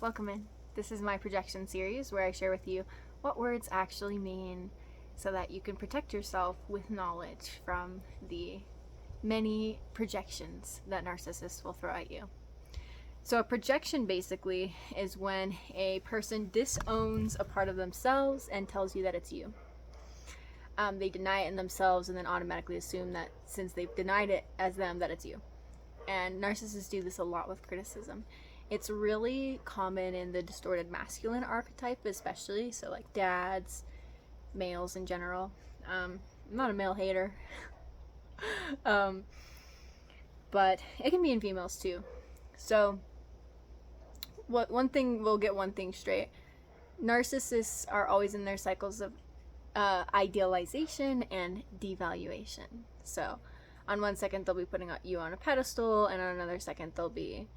welcome in. This is my projection series where I share with you what words actually mean so that you can protect yourself with knowledge from the many projections that narcissists will throw at you. So a projection basically is when a person disowns a part of themselves and tells you that it's you. They deny it in themselves and then automatically assume that since they've denied it as them, that it's you. And narcissists do this a lot with criticism. It's really common in the distorted masculine archetype, especially. So like dads, males in general. I'm not a male hater. But it can be in females too. So we'll get one thing straight. Narcissists are always in their cycles of idealization and devaluation. So on one second they'll be putting you on a pedestal, and on another second they'll be,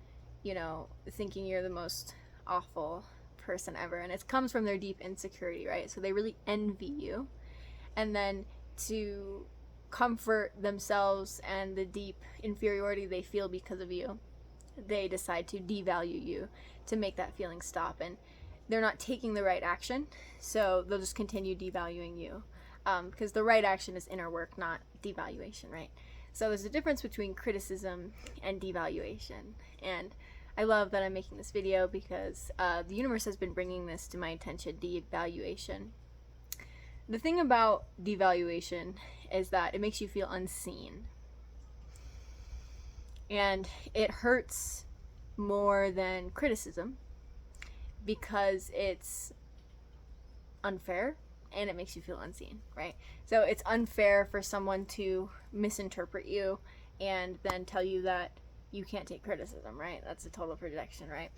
thinking you're the most awful person ever. And it comes from their deep insecurity, right? So they really envy you. And then to comfort themselves and the deep inferiority they feel because of you, they decide to devalue you to make that feeling stop. And they're not taking the right action, so they'll just continue devaluing you. Because the right action is inner work, not devaluation, right? So there's a difference between criticism and devaluation. And I love that I'm making this video because the universe has been bringing this to my attention, devaluation. The thing about devaluation is that it makes you feel unseen. And it hurts more than criticism because it's unfair and it makes you feel unseen, right? So it's unfair for someone to misinterpret you and then tell you that you can't take criticism, right? That's a total projection, right?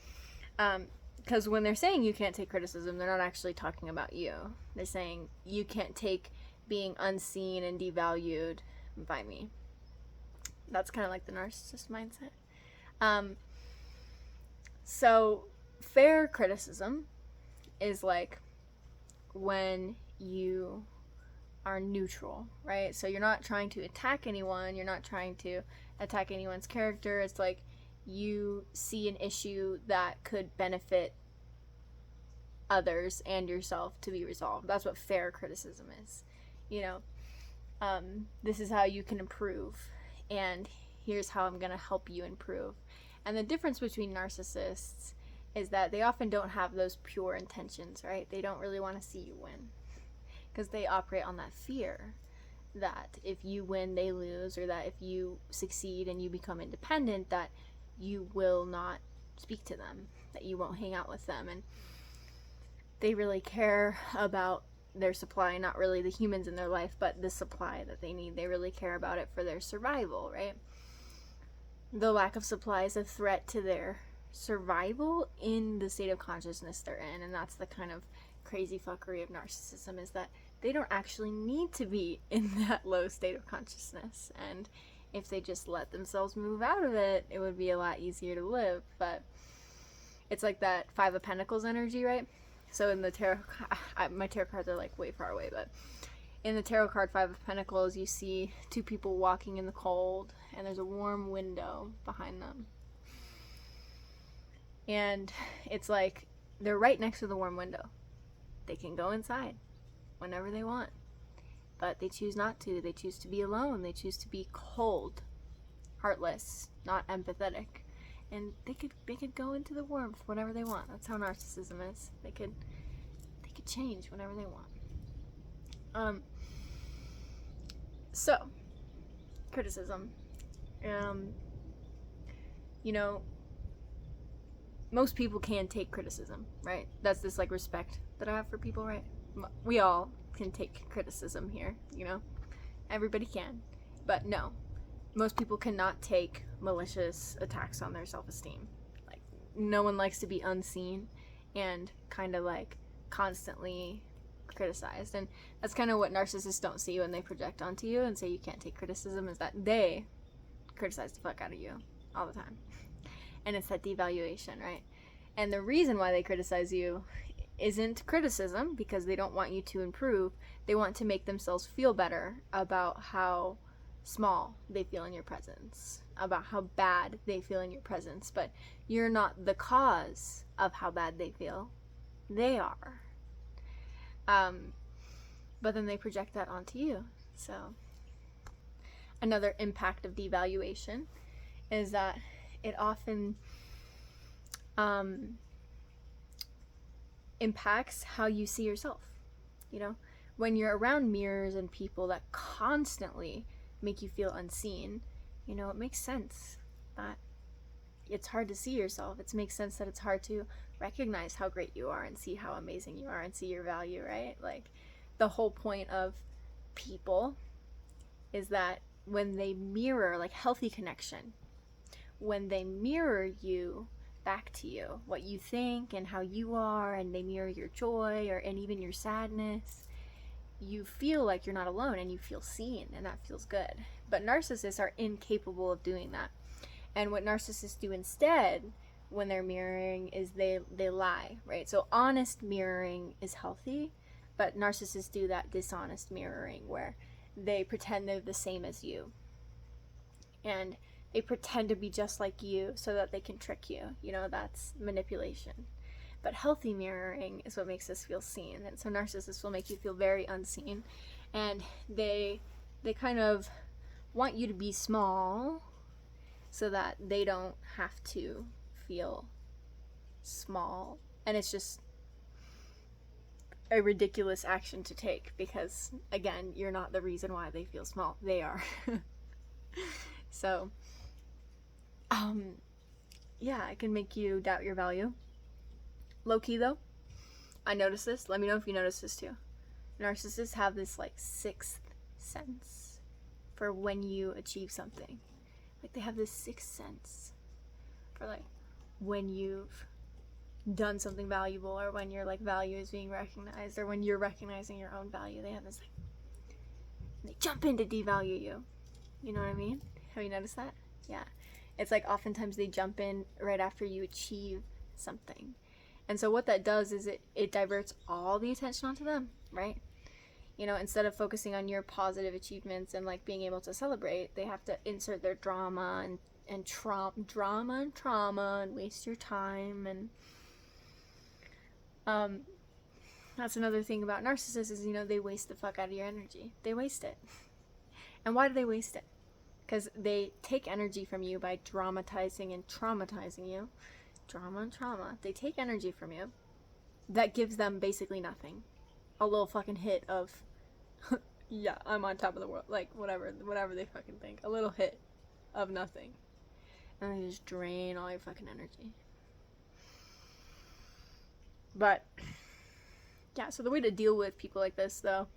Because when they're saying you can't take criticism, they're not actually talking about you. They're saying you can't take being unseen and devalued by me. That's kind of like the narcissist mindset. So fair criticism is like when you are neutral, right? So you're not trying to attack anyone, you're not trying to attack anyone's character. It's like you see an issue that could benefit others and yourself to be resolved. That's what fair criticism is. This is how you can improve, and here's how I'm gonna help you improve. And the difference between narcissists is that they often don't have those pure intentions, right? They don't really want to see you win because they operate on that fear that if you win, they lose, or that if you succeed and you become independent, that you will not speak to them, that you won't hang out with them. And they really care about their supply, not really the humans in their life, but the supply that they need. They really care about it for their survival, right? The lack of supply is a threat to their survival in the state of consciousness they're in. And that's the kind of crazy fuckery of narcissism, is that they don't actually need to be in that low state of consciousness. And if they just let themselves move out of it, it would be a lot easier to live. But it's like that Five of Pentacles energy, right? So in the tarot, my tarot cards are like way far away, but in the tarot card Five of Pentacles, you see two people walking in the cold, and there's a warm window behind them. And it's like they're right next to the warm window. They can go inside whenever they want, but they choose not to. They choose to be alone. They choose to be cold, heartless, not empathetic. And they could go into the warmth whenever they want. That's how narcissism is. They could change whenever they want. So criticism. Most people can take criticism, right? That's this like respect that I have for people, right? We all can take criticism here, everybody can. But no, most people cannot take malicious attacks on their self-esteem. Like, no one likes to be unseen and kind of like constantly criticized. And that's kind of what narcissists don't see when they project onto you and say you can't take criticism, is that they criticize the fuck out of you all the time. And it's that devaluation, right? And the reason why they criticize you isn't criticism, because they don't want you to improve. They want to make themselves feel better about how small they feel in your presence. about how bad they feel in your presence, but you're not the cause of how bad they feel. They are. But then they project that onto you. So another impact of devaluation is that it often impacts how you see yourself. You know, when you're around mirrors and people that constantly make you feel unseen, you know, it makes sense that it's hard to see yourself. It makes sense that it's hard to recognize how great you are and see how amazing you are and see your value, right? Like, the whole point of people is that when they mirror, like healthy connection, when they mirror you back to you, what you think and how you are, and they mirror your joy and even your sadness, you feel like you're not alone and you feel seen, and that feels good. But narcissists are incapable of doing that. And what narcissists do instead when they're mirroring is they lie, right? So honest mirroring is healthy, but narcissists do that dishonest mirroring where they pretend they're the same as you. And they pretend to be just like you so that they can trick you. You know, that's manipulation. But healthy mirroring is what makes us feel seen. And so narcissists will make you feel very unseen. And they kind of want you to be small so that they don't have to feel small. And it's just a ridiculous action to take because, again, you're not the reason why they feel small. They are. So, yeah, it can make you doubt your value. Low key though, I noticed this. Let me know if you notice this too. Narcissists have this like sixth sense for when you achieve something. Like, they have this sixth sense for like when you've done something valuable, or when your like value is being recognized, or when you're recognizing your own value. They have this like, they jump in to devalue you. You know what I mean? Have you noticed that? Yeah. It's like oftentimes they jump in right after you achieve something. And so what that does is it diverts all the attention onto them, right? You know, instead of focusing on your positive achievements and like being able to celebrate, they have to insert their drama and trauma and waste your time. And that's another thing about narcissists is, you know, they waste the fuck out of your energy. They waste it. And why do they waste it? Because they take energy from you by dramatizing and traumatizing you. Drama and trauma. They take energy from you that gives them basically nothing. A little fucking hit of, yeah, I'm on top of the world. Like, whatever they fucking think. A little hit of nothing. And they just drain all your fucking energy. But, yeah, so the way to deal with people like this, though,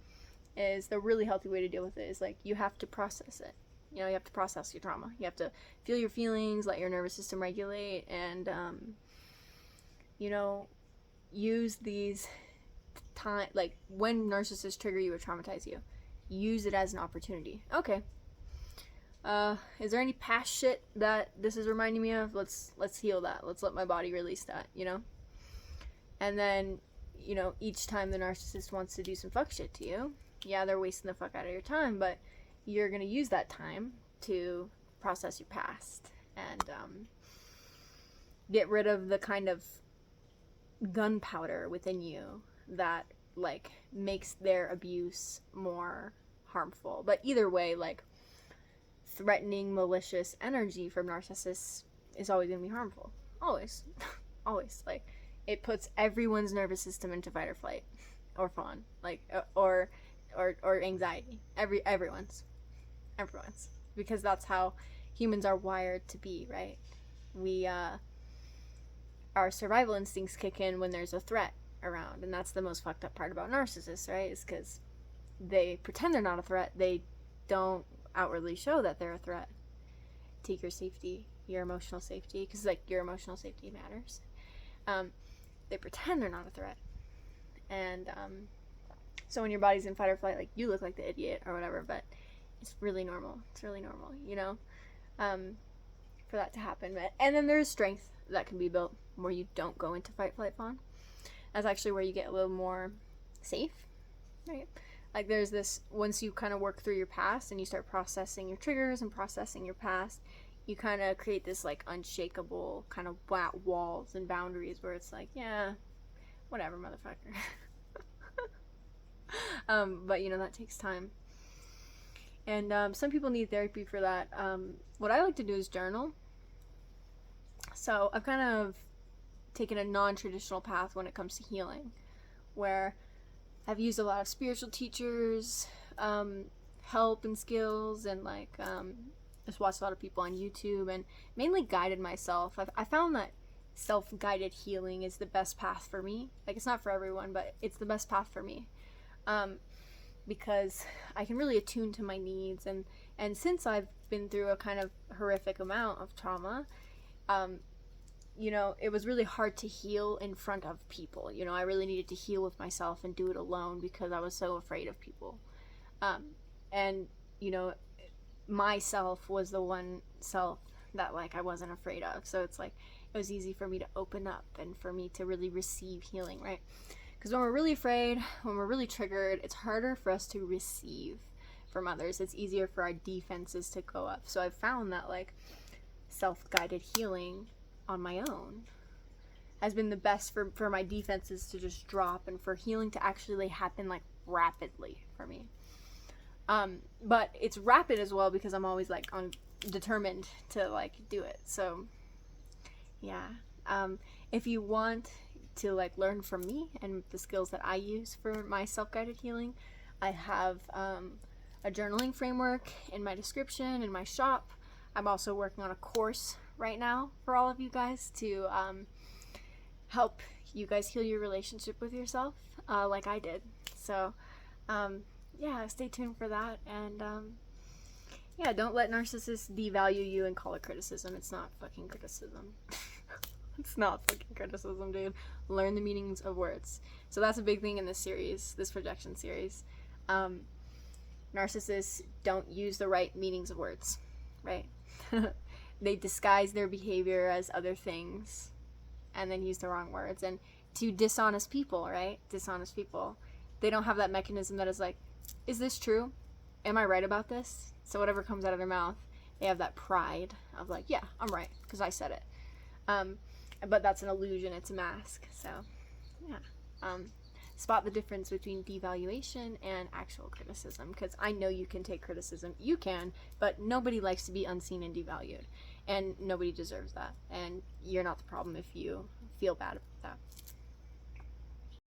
is the really healthy way to deal with it is, like, you have to process it. You know, you have to process your trauma. You have to feel your feelings, let your nervous system regulate, and, you know, use these time, like, when narcissists trigger you or traumatize you, use it as an opportunity. Okay. Is there any past shit that this is reminding me of? Let's heal that. Let's let my body release that, you know? And then, you know, each time the narcissist wants to do some fuck shit to you, yeah, they're wasting the fuck out of your time, but you're going to use that time to process your past and get rid of the kind of gunpowder within you that, like, makes their abuse more harmful. But either way, like, threatening, malicious energy from narcissists is always going to be harmful. Always. Always. Like, it puts everyone's nervous system into fight or flight or fawn, like, or anxiety. Everyone's, because that's how humans are wired to be, right? Our survival instincts kick in when there's a threat around, and that's the most fucked up part about narcissists, right? Is because they pretend they're not a threat. They don't outwardly show that they're a threat to your safety, your emotional safety, because, like, your emotional safety matters. They pretend they're not a threat, and so when your body's in fight or flight, like, you look like the idiot or whatever, but it's really normal. It's really normal, you know, for that to happen. And then there's strength that can be built where you don't go into fight, flight, fawn. That's actually where you get a little more safe, right? Like, there's this, once you kind of work through your past and you start processing your triggers and processing your past, you kind of create this like unshakable kind of walls and boundaries where it's like, yeah, whatever, motherfucker. But you know, that takes time. And some people need therapy for that. What I like to do is journal. So I've kind of taken a non-traditional path when it comes to healing, where I've used a lot of spiritual teachers, help and skills, and like just watched a lot of people on YouTube, and mainly guided myself. I found that self-guided healing is the best path for me. Like, it's not for everyone, but it's the best path for me, because I can really attune to my needs, and since I've been through a kind of horrific amount of trauma, you know, it was really hard to heal in front of people. You know, I really needed to heal with myself and do it alone because I was so afraid of people. And, you know, myself was the one self that, like, I wasn't afraid of. So it's like, it was easy for me to open up and for me to really receive healing, right? Because when we're really afraid, when we're really triggered, it's harder for us to receive from others. It's easier for our defenses to go up. So I've found that, like, self-guided healing on my own has been the best for my defenses to just drop and for healing to actually happen, like, rapidly for me. But it's rapid as well because I'm always like determined to like do it. So yeah, if you want to like learn from me and the skills that I use for my self-guided healing, I have a journaling framework in my description in my shop. I'm also working on a course right now for all of you guys to help you guys heal your relationship with yourself, like I did. So yeah, stay tuned for that. And yeah, don't let narcissists devalue you and call it criticism. It's not fucking criticism. It's not fucking criticism, dude. Learn the meanings of words. So that's a big thing in this series, this projection series. Narcissists don't use the right meanings of words, right? They disguise their behavior as other things and then use the wrong words. And to dishonest people, right? Dishonest people, they don't have that mechanism that is like, is this true? Am I right about this? So whatever comes out of their mouth, they have that pride of like, yeah, I'm right because I said it. But that's an illusion. It's a mask. So yeah, spot the difference between devaluation and actual criticism, because I know you can take criticism. You can, but nobody likes to be unseen and devalued, and nobody deserves that. And you're not the problem if you feel bad about that.